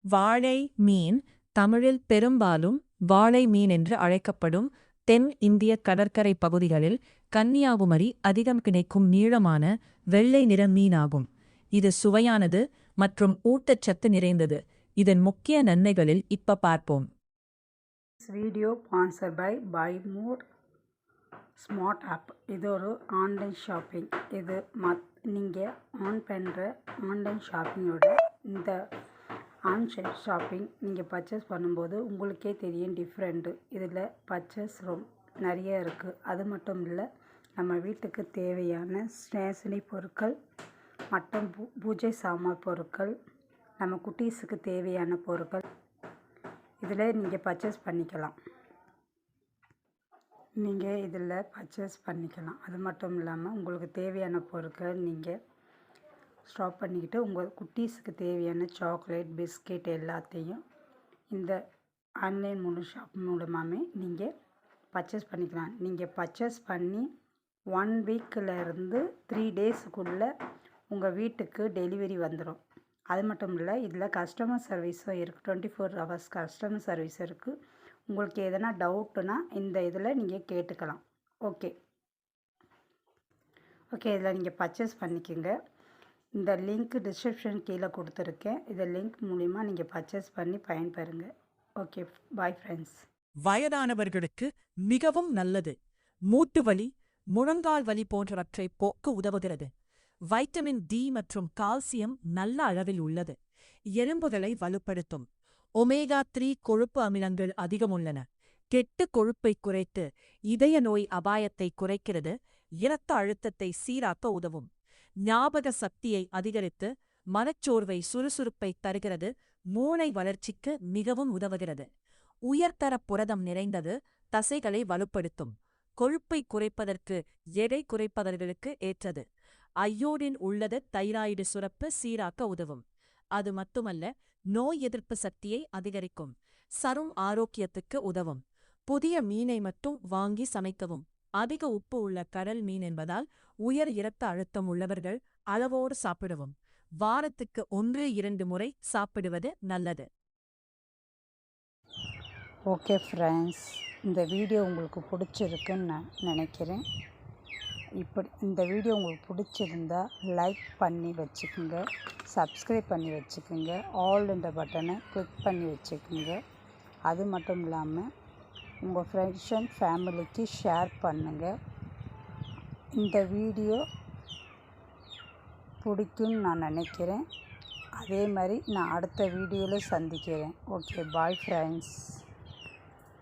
வாழை மீன் தமிழில் பெரும்பாலும் வாழை மீன் என்று அழைக்கப்படும் தென் இந்திய கடற்கரை பகுதிகளில் கன்னியாகுமரி அதிகம் கிடைக்கும் நீளமான வெள்ளை நிற மீனாகும். இது சுவையானது மற்றும் ஊட்டச்சத்து நிறைந்தது. இதன் முக்கிய நன்மைகளில் இப்ப பார்ப்போம். Video sponsor by Bymore smart app. இது ஒரு ஆன்லைன் ஷாப்பிங். இது நீங்கள் ஆன் பண்ணுற ஆன்லைன் ஷாப்பிங்கோட இந்த ஆன்லைன் ஷாப்பிங் நீங்கள் பர்ச்சேஸ் பண்ணும்போது உங்களுக்கே தெரியும் டிஃப்ரெண்ட்டு. இதில் பர்ச்சேஸ் நிறைய இருக்குது. அது மட்டும் இல்லை, நம்ம வீட்டுக்கு தேவையான ஸ்டேஷனரி பொருட்கள் மற்றும் பூஜை சாமான் பொருட்கள், நம்ம குட்டீஸுக்கு தேவையான பொருட்கள் இதில் நீங்கள் பர்ச்சேஸ் பண்ணிக்கலாம். அது மட்டும் இல்லாமல் உங்களுக்கு தேவையான பொருட்கள் நீங்கள் ஸ்டாப் பண்ணிக்கிட்டு உங்கள் குட்டீஸுக்கு தேவையான சாக்லேட், பிஸ்கெட் எல்லாத்தையும் இந்த ஆன்லைன் ஷாப் மூலமாகவே நீங்கள் பர்ச்சேஸ் பண்ணிக்கலாம். நீங்கள் பர்ச்சேஸ் பண்ணி 1 வீக்கிலேருந்து 3 டேஸுக்குள்ளே உங்கள் வீட்டுக்கு டெலிவரி வந்துடும். அது மட்டும் இல்லை, இதில் கஸ்டமர் சர்வீஸும் இருக்குது. 24 ஹவர்ஸ் கஸ்டமர் சர்வீஸ் இருக்குது. உங்களுக்கு எதனா டவுட்டுனா இந்த இதில் நீங்கள் கேட்டுக்கலாம். ஓகே, இதில் நீங்கள் பர்ச்சேஸ் பண்ணிக்கோங்க. இந்த லிங்க் டிஸ்கிரிப்ஷன் கீழே கொடுத்துருக்கேன். இந்த லிங்க் மூலிமா நீங்கள் பர்ச்சேஸ் பண்ணி பயன்பெறுங்க. Okay, bye friends. வயதானவர்களுக்கு மிகவும் நல்லது. மூட்டு வலி, முழங்கால் வலி போன்றவற்றை போக்க உதவுகிறது. வைட்டமின் டி மற்றும் கால்சியம் நல்ல அளவில் உள்ளது. எலும்புகளை வலுப்படுத்தும். ஒமேகா 3 கொழுப்பு அமிலங்கள் அதிகம் உள்ளன. கெட்ட கொழுப்பை குறைத்து இதய நோய் அபாயத்தை குறைக்கிறது. இரத்த அழுத்தத்தை சீராக்க உதவும். ஞாபக சக்தியை அதிகரித்து மனச்சோர்வை சுறுசுறுப்பை தருகிறது. மூளை வளர்ச்சிக்கு மிகவும் உதவுகிறது. உயர்தர புரதம் நிறைந்தது. தசைகளை வலுப்படுத்தும். கொழுப்பை குறைப்பதற்கு, எடை குறைப்பவர்களுக்கு ஏற்றது. அயோடின் உள்ளது. தைராய்டு சுரப்பு சீராக்க உதவும். அது மட்டுமல்ல, நோய் எதிர்ப்பு சக்தியை அதிகரிக்கும். சரும ஆரோக்கியத்துக்கு உதவும். புதிய மீனை மட்டும் வாங்கி சமைக்கவும். அதிக உப்பு உள்ள கடல் மீன் என்பதால் உயர் இரத்த அழுத்தம் உள்ளவர்கள் அளவோடு சாப்பிடவும். வாரத்துக்கு 1-2 முறை சாப்பிடுவது நல்லது. ஓகே ஃப்ரெண்ட்ஸ், இந்த வீடியோ உங்களுக்கு பிடிச்சிருக்குன்னு நான் நினைக்கிறேன். இந்த வீடியோ உங்களுக்கு பிடிச்சிருந்தா லைக் பண்ணி வச்சுக்கோங்க, சப்ஸ்கிரைப் பண்ணி வச்சுக்கோங்க, ஆல் என்ற பட்டனை கிளிக் பண்ணி வச்சுக்கோங்க. அது மட்டும் இல்லாமல் உங்கள் ஃப்ரெண்ட்ஸ் அண்ட் ஃபேமிலிக்கு ஷேர் பண்ணுங்கள். இந்த வீடியோ பிடிக்கும்னு நான் நினைக்கிறேன். அதே மாதிரி நான் அடுத்த வீடியோவில் சந்திக்கிறேன். Okay, bye friends.